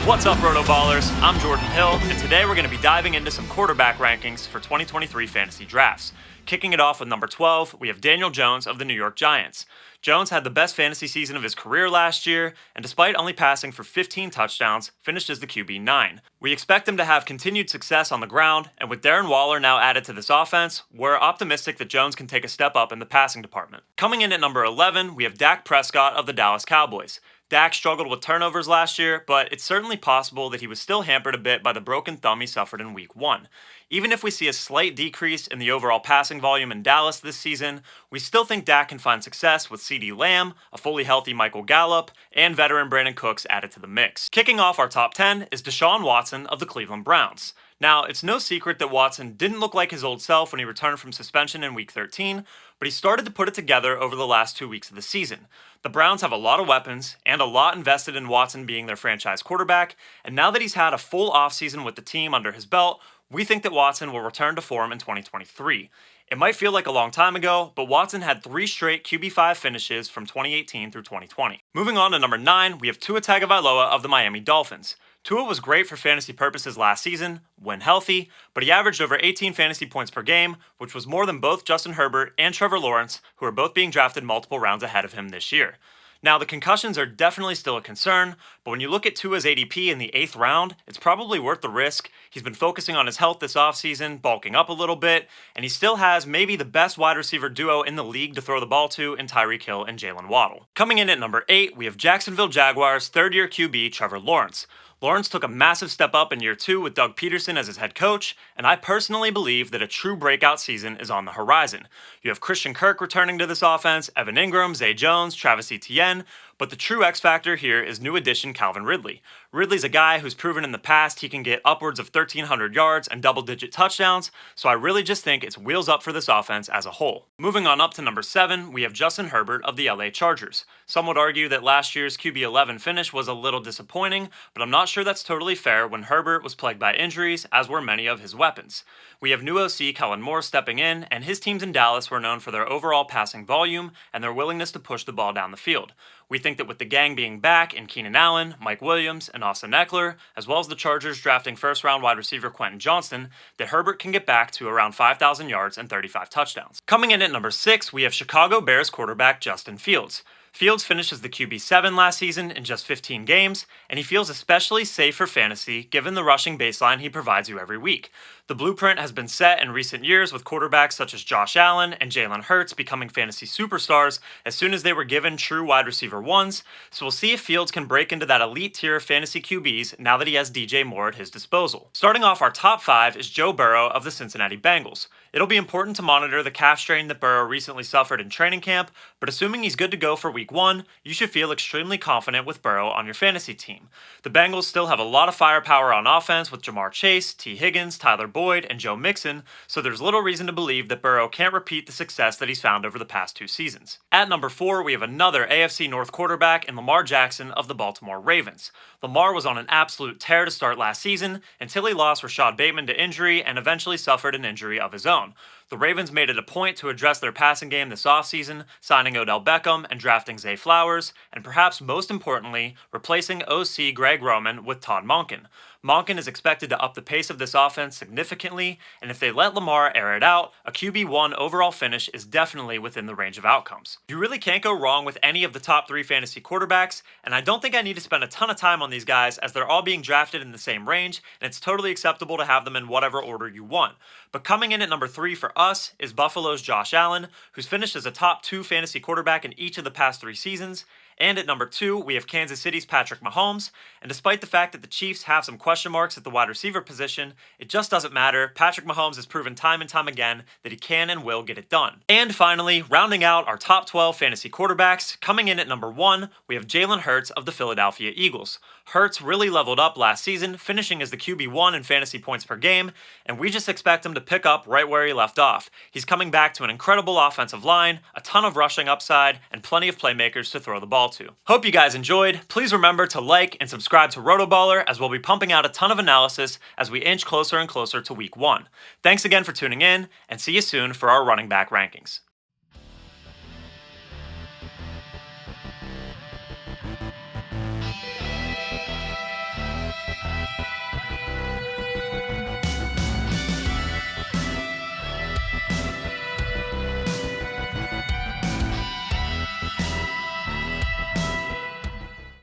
What's up, RotoBallers? I'm Jorden Hill, and today we're going to be diving into some quarterback rankings for 2023 fantasy drafts. Kicking it off with number 12, we have Daniel Jones of the New York Giants. Jones had the best fantasy season of his career last year, and despite only passing for 15 touchdowns, finished as the QB9. We expect him to have continued success on the ground, and with Darren Waller now added to this offense, we're optimistic that Jones can take a step up in the passing department. Coming in at number 11, we have Dak Prescott of the Dallas Cowboys. Dak struggled with turnovers last year, but it's certainly possible that he was still hampered a bit by the broken thumb he suffered in Week 1. Even if we see a slight decrease in the overall passing volume in Dallas this season, we still think Dak can find success with CeeDee Lamb, a fully healthy Michael Gallup, and veteran Brandon Cooks added to the mix. Kicking off our top 10 is Deshaun Watson of the Cleveland Browns. Now, it's no secret that Watson didn't look like his old self when he returned from suspension in Week 13, but he started to put it together over the last 2 weeks of the season. The Browns have a lot of weapons and a lot invested in Watson being their franchise quarterback, and now that he's had a full offseason with the team under his belt, we think that Watson will return to form in 2023. It might feel like a long time ago, but Watson had 3 straight QB5 finishes from 2018 through 2020. Moving on to number 9, we have Tua Tagovailoa of the Miami Dolphins. Tua was great for fantasy purposes last season, when healthy, but he averaged over 18 fantasy points per game, which was more than both Justin Herbert and Trevor Lawrence, who are both being drafted multiple rounds ahead of him this year. Now, the concussions are definitely still a concern, but when you look at Tua's ADP in the 8th round, it's probably worth the risk. He's been focusing on his health this offseason, bulking up a little bit, and he still has maybe the best wide receiver duo in the league to throw the ball to in Tyreek Hill and Jalen Waddle. Coming in at number 8, we have Jacksonville Jaguars third-year QB Trevor Lawrence. Lawrence took a massive step up in year 2 with Doug Peterson as his head coach, and I personally believe that a true breakout season is on the horizon. You have Christian Kirk returning to this offense, Evan Ingram, Zay Jones, Travis Etienne, but the true X factor here is new addition Calvin Ridley. Ridley's a guy who's proven in the past he can get upwards of 1,300 yards and double-digit touchdowns, so I really just think it's wheels up for this offense as a whole. Moving on up to number 7, we have Justin Herbert of the LA Chargers. Some would argue that last year's QB11 finish was a little disappointing, but I'm not sure that's totally fair when Herbert was plagued by injuries, as were many of his weapons. We have new OC Kellen Moore stepping in, and his teams in Dallas were known for their overall passing volume and their willingness to push the ball down the field. We think that with the gang being back in Keenan Allen, Mike Williams, and Austin Eckler, as well as the Chargers drafting first-round wide receiver Quentin Johnston, that Herbert can get back to around 5,000 yards and 35 touchdowns. Coming in at number 6, we have Chicago Bears quarterback Justin Fields. Fields finished as the QB7 last season in just 15 games, and he feels especially safe for fantasy given the rushing baseline he provides you every week. The blueprint has been set in recent years with quarterbacks such as Josh Allen and Jalen Hurts becoming fantasy superstars as soon as they were given true wide receiver ones, so we'll see if Fields can break into that elite tier of fantasy QBs now that he has DJ Moore at his disposal. Starting off our top 5 is Joe Burrow of the Cincinnati Bengals. It'll be important to monitor the calf strain that Burrow recently suffered in training camp, but assuming he's good to go for Week 1, you should feel extremely confident with Burrow on your fantasy team. The Bengals still have a lot of firepower on offense with Jamar Chase, T. Higgins, Tyler Boyd, and Joe Mixon, so there's little reason to believe that Burrow can't repeat the success that he's found over the past 2 seasons. At number 4, we have another AFC North quarterback in Lamar Jackson of the Baltimore Ravens. Lamar was on an absolute tear to start last season until he lost Rashad Bateman to injury and eventually suffered an injury of his own. The Ravens made it a point to address their passing game this offseason, signing Odell Beckham and drafting Zay Flowers, and perhaps most importantly, replacing OC Greg Roman with Todd Monken. Monken is expected to up the pace of this offense significantly, and if they let Lamar air it out, a QB1 overall finish is definitely within the range of outcomes. You really can't go wrong with any of the top 3 fantasy quarterbacks, and I don't think I need to spend a ton of time on these guys as they're all being drafted in the same range, and it's totally acceptable to have them in whatever order you want. But coming in at number 3 for us is Buffalo's Josh Allen, who's finished as a top 2 fantasy quarterback in each of the past 3 seasons. And at number 2, we have Kansas City's Patrick Mahomes, and despite the fact that the Chiefs have some question marks at the wide receiver position, it just doesn't matter. Patrick Mahomes has proven time and time again that he can and will get it done. And finally, rounding out our top 12 fantasy quarterbacks, coming in at number 1, we have Jalen Hurts of the Philadelphia Eagles. Hurts really leveled up last season, finishing as the QB1 in fantasy points per game, and we just expect him to pick up right where he left off. He's coming back to an incredible offensive line, a ton of rushing upside, and plenty of playmakers to throw the ball to. Hope you guys enjoyed. Please remember to like and subscribe to RotoBaller as we'll be pumping out a ton of analysis as we inch closer and closer to Week 1. Thanks again for tuning in, and see you soon for our running back rankings.